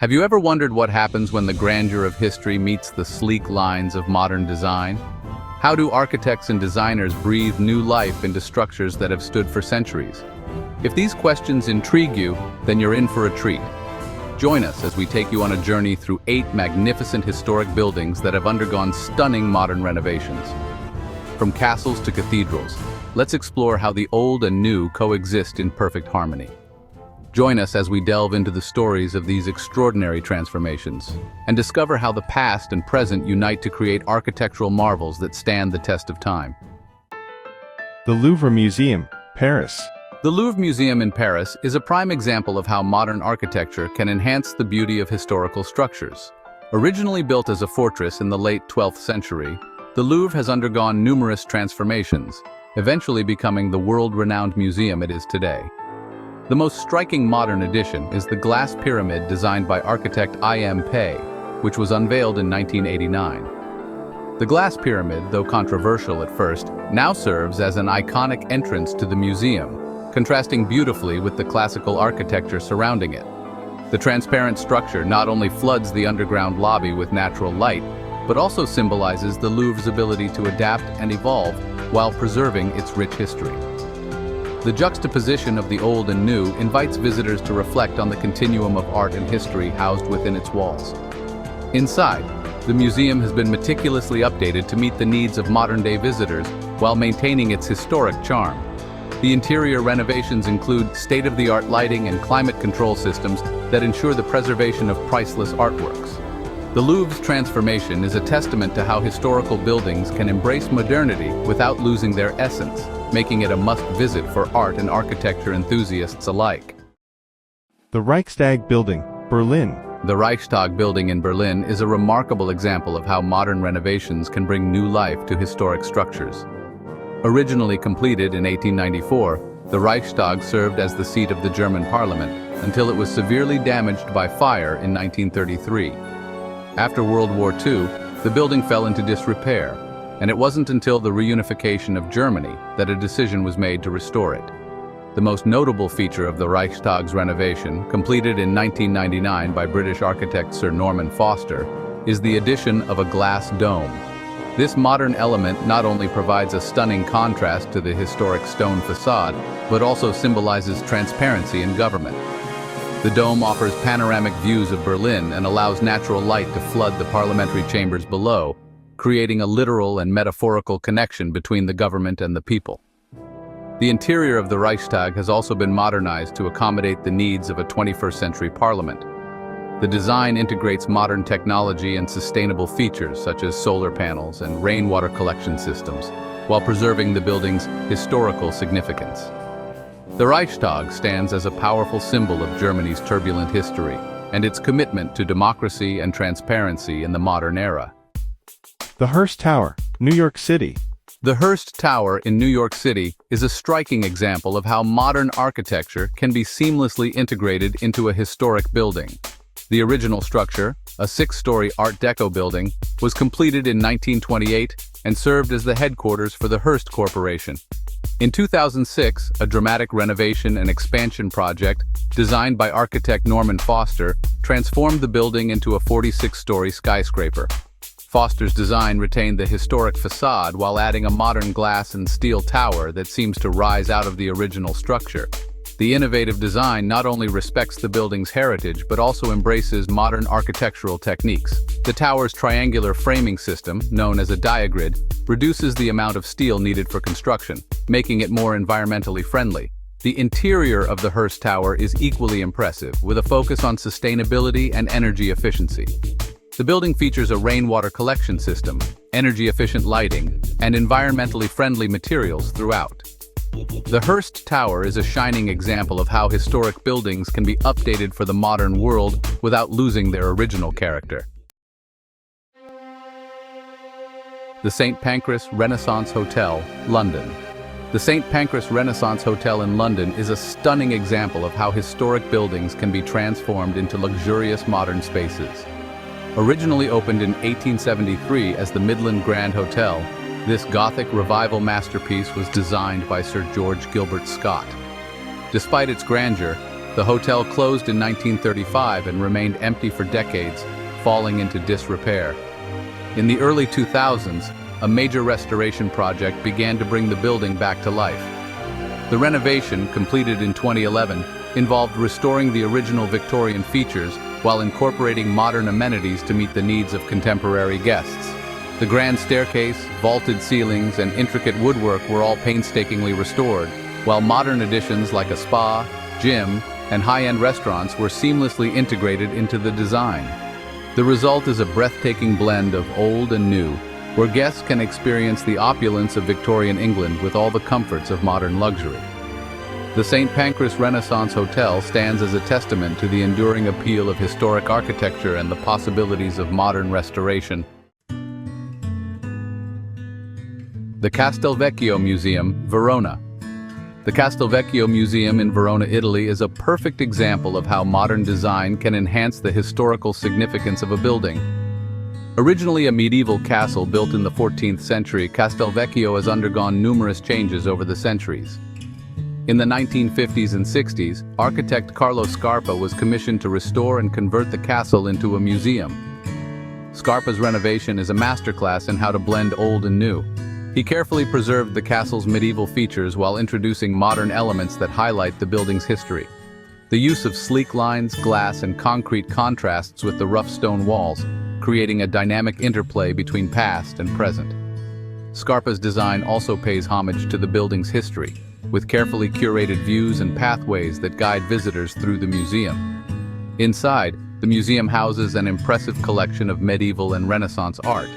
Have you ever wondered what happens when the grandeur of history meets the sleek lines of modern design? How do architects and designers breathe new life into structures that have stood for centuries? If these questions intrigue you, then you're in for a treat. Join us as we take you on a journey through 8 magnificent historic buildings that have undergone stunning modern renovations. From castles to cathedrals, let's explore how the old and new coexist in perfect harmony. Join us as we delve into the stories of these extraordinary transformations and discover how the past and present unite to create architectural marvels that stand the test of time. The Louvre Museum, Paris. The Louvre Museum in Paris is a prime example of how modern architecture can enhance the beauty of historical structures. Originally built as a fortress in the late 12th century, the Louvre has undergone numerous transformations, eventually becoming the world-renowned museum it is today. The most striking modern addition is the glass pyramid designed by architect I.M. Pei, which was unveiled in 1989. The glass pyramid, though controversial at first, now serves as an iconic entrance to the museum, contrasting beautifully with the classical architecture surrounding it. The transparent structure not only floods the underground lobby with natural light, but also symbolizes the Louvre's ability to adapt and evolve while preserving its rich history. The juxtaposition of the old and new invites visitors to reflect on the continuum of art and history housed within its walls. Inside, the museum has been meticulously updated to meet the needs of modern-day visitors while maintaining its historic charm. The interior renovations include state-of-the-art lighting and climate control systems that ensure the preservation of priceless artworks. The Louvre's transformation is a testament to how historical buildings can embrace modernity without losing their essence, making it a must-visit for art and architecture enthusiasts alike. The Reichstag Building, Berlin. The Reichstag building in Berlin is a remarkable example of how modern renovations can bring new life to historic structures. Originally completed in 1894, the Reichstag served as the seat of the German parliament until it was severely damaged by fire in 1933. After World War II, the building fell into disrepair, and it wasn't until the reunification of Germany that a decision was made to restore it. The most notable feature of the Reichstag's renovation, completed in 1999 by British architect Sir Norman Foster, is the addition of a glass dome. This modern element not only provides a stunning contrast to the historic stone facade, but also symbolizes transparency in government. The dome offers panoramic views of Berlin and allows natural light to flood the parliamentary chambers below, creating a literal and metaphorical connection between the government and the people. The interior of the Reichstag has also been modernized to accommodate the needs of a 21st century parliament. The design integrates modern technology and sustainable features such as solar panels and rainwater collection systems, while preserving the building's historical significance. The Reichstag stands as a powerful symbol of Germany's turbulent history and its commitment to democracy and transparency in the modern era. The Hearst Tower, New York City. The Hearst Tower in New York City is a striking example of how modern architecture can be seamlessly integrated into a historic building. The original structure, a 6-story Art Deco building, was completed in 1928 and served as the headquarters for the Hearst Corporation. In 2006, a dramatic renovation and expansion project, designed by architect Norman Foster, transformed the building into a 46-story skyscraper. Foster's design retained the historic facade while adding a modern glass and steel tower that seems to rise out of the original structure. The innovative design not only respects the building's heritage but also embraces modern architectural techniques. The tower's triangular framing system, known as a diagrid, reduces the amount of steel needed for construction, making it more environmentally friendly. The interior of the Hearst Tower is equally impressive, with a focus on sustainability and energy efficiency. The building features a rainwater collection system, energy-efficient lighting, and environmentally friendly materials throughout. The Hearst Tower is a shining example of how historic buildings can be updated for the modern world without losing their original character. The St. Pancras Renaissance Hotel, London. The St. Pancras Renaissance Hotel in London is a stunning example of how historic buildings can be transformed into luxurious modern spaces. Originally opened in 1873 as the Midland Grand Hotel, this Gothic revival masterpiece was designed by Sir George Gilbert Scott. Despite its grandeur, The hotel closed in 1935 and remained empty for decades, falling into disrepair. In the early 2000s, a major restoration project began to bring the building back to life. The renovation, completed in 2011, involved restoring the original Victorian features while incorporating modern amenities to meet the needs of contemporary guests. The grand staircase, vaulted ceilings, and intricate woodwork were all painstakingly restored, while modern additions like a spa, gym, and high-end restaurants were seamlessly integrated into the design. The result is a breathtaking blend of old and new, where guests can experience the opulence of Victorian England with all the comforts of modern luxury. The St. Pancras Renaissance Hotel stands as a testament to the enduring appeal of historic architecture and the possibilities of modern restoration. The Castelvecchio Museum, Verona. The Castelvecchio Museum in Verona, Italy is a perfect example of how modern design can enhance the historical significance of a building. Originally a medieval castle built in the 14th century, Castelvecchio has undergone numerous changes over the centuries. In the 1950s and 60s, architect Carlo Scarpa was commissioned to restore and convert the castle into a museum. Scarpa's renovation is a masterclass in how to blend old and new. He carefully preserved the castle's medieval features while introducing modern elements that highlight the building's history. The use of sleek lines, glass, and concrete contrasts with the rough stone walls, creating a dynamic interplay between past and present. Scarpa's design also pays homage to the building's history, with carefully curated views and pathways that guide visitors through the museum. Inside, the museum houses an impressive collection of medieval and Renaissance art.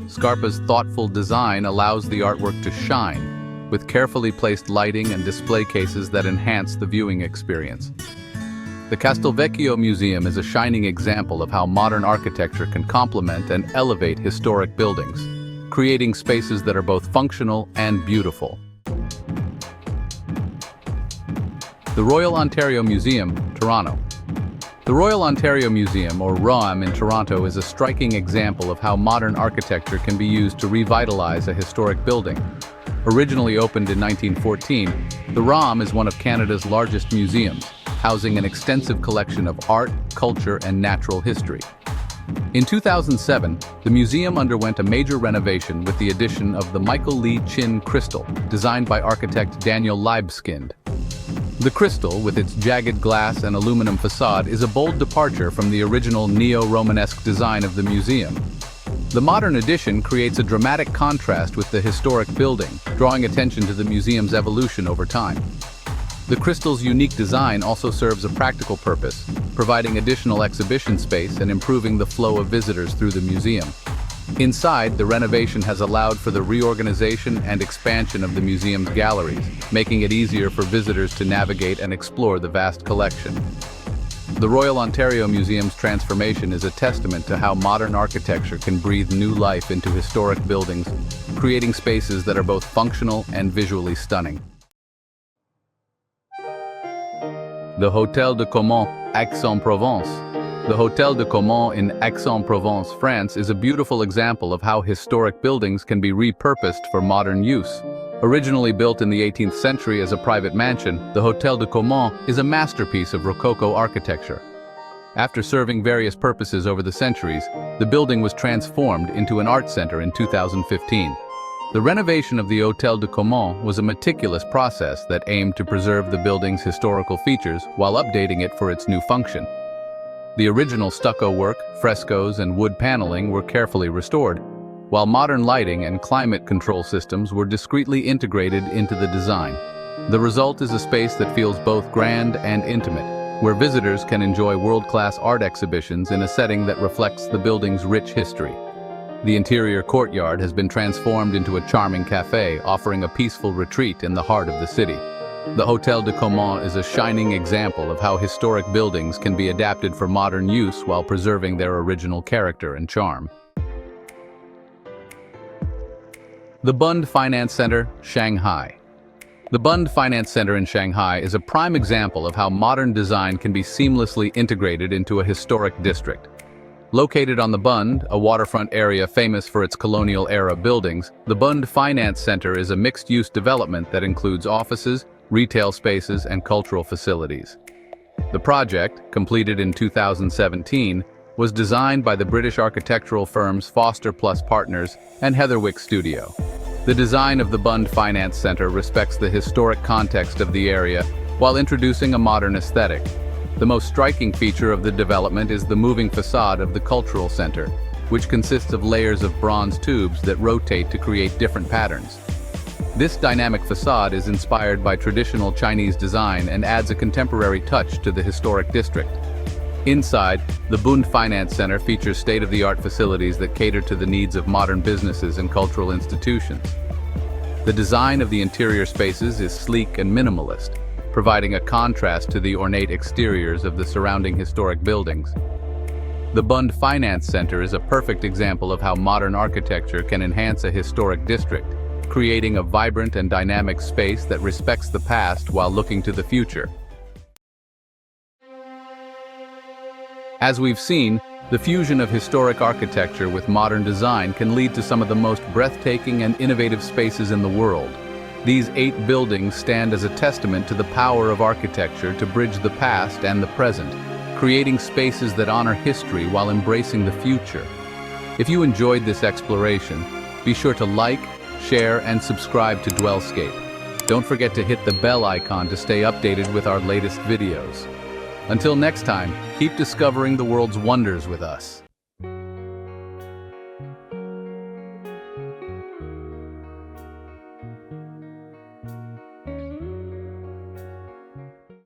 Scarpa's thoughtful design allows the artwork to shine, with carefully placed lighting and display cases that enhance the viewing experience. The Castelvecchio Museum is a shining example of how modern architecture can complement and elevate historic buildings, creating spaces that are both functional and beautiful. The Royal Ontario Museum, Toronto. The Royal Ontario Museum, or ROM in Toronto, is a striking example of how modern architecture can be used to revitalize a historic building. Originally opened in 1914, the ROM is one of Canada's largest museums, housing an extensive collection of art, culture, and natural history. In 2007, the museum underwent a major renovation with the addition of the Michael Lee Chin crystal, designed by architect Daniel Libeskind. The crystal, with its jagged glass and aluminum facade, is a bold departure from the original neo-Romanesque design of the museum. The modern addition creates a dramatic contrast with the historic building, drawing attention to the museum's evolution over time. The crystal's unique design also serves a practical purpose, providing additional exhibition space and improving the flow of visitors through the museum. Inside, the renovation has allowed for the reorganization and expansion of the museum's galleries, making it easier for visitors to navigate and explore the vast collection. The Royal Ontario Museum's transformation is a testament to how modern architecture can breathe new life into historic buildings, creating spaces that are both functional and visually stunning. The Hôtel de Caumont, Aix-En-Provence. The Hôtel de Caumont in Aix-en-Provence, France is a beautiful example of how historic buildings can be repurposed for modern use. Originally built in the 18th century as a private mansion, the Hôtel de Caumont is a masterpiece of Rococo architecture. After serving various purposes over the centuries, the building was transformed into an art center in 2015. The renovation of the Hôtel de Caumont was a meticulous process that aimed to preserve the building's historical features while updating it for its new function. The original stucco work, frescoes, and wood paneling were carefully restored, while modern lighting and climate control systems were discreetly integrated into the design. The result is a space that feels both grand and intimate, where visitors can enjoy world-class art exhibitions in a setting that reflects the building's rich history. The interior courtyard has been transformed into a charming cafe, offering a peaceful retreat in the heart of the city. The Hôtel de Caumont is a shining example of how historic buildings can be adapted for modern use while preserving their original character and charm. The Bund Finance Center, Shanghai. The Bund Finance Center in Shanghai is a prime example of how modern design can be seamlessly integrated into a historic district. Located on the Bund, a waterfront area famous for its colonial-era buildings, the Bund Finance Center is a mixed-use development that includes offices, retail spaces, and cultural facilities. The project, completed in 2017, was designed by the British architectural firms Foster Plus Partners and Heatherwick Studio. The design of the Bund Finance Center respects the historic context of the area while introducing a modern aesthetic. The most striking feature of the development is the moving facade of the cultural center, which consists of layers of bronze tubes that rotate to create different patterns. This dynamic facade is inspired by traditional Chinese design and adds a contemporary touch to the historic district. Inside, the Bund Finance Center features state-of-the-art facilities that cater to the needs of modern businesses and cultural institutions. The design of the interior spaces is sleek and minimalist, providing a contrast to the ornate exteriors of the surrounding historic buildings. The Bund Finance Center is a perfect example of how modern architecture can enhance a historic district, creating a vibrant and dynamic space that respects the past while looking to the future. As we've seen, the fusion of historic architecture with modern design can lead to some of the most breathtaking and innovative spaces in the world. These 8 buildings stand as a testament to the power of architecture to bridge the past and the present, creating spaces that honor history while embracing the future. If you enjoyed this exploration, be sure to like, share, and subscribe to DwellScape. Don't forget to hit the bell icon to stay updated with our latest videos. Until next time, keep discovering the world's wonders with us.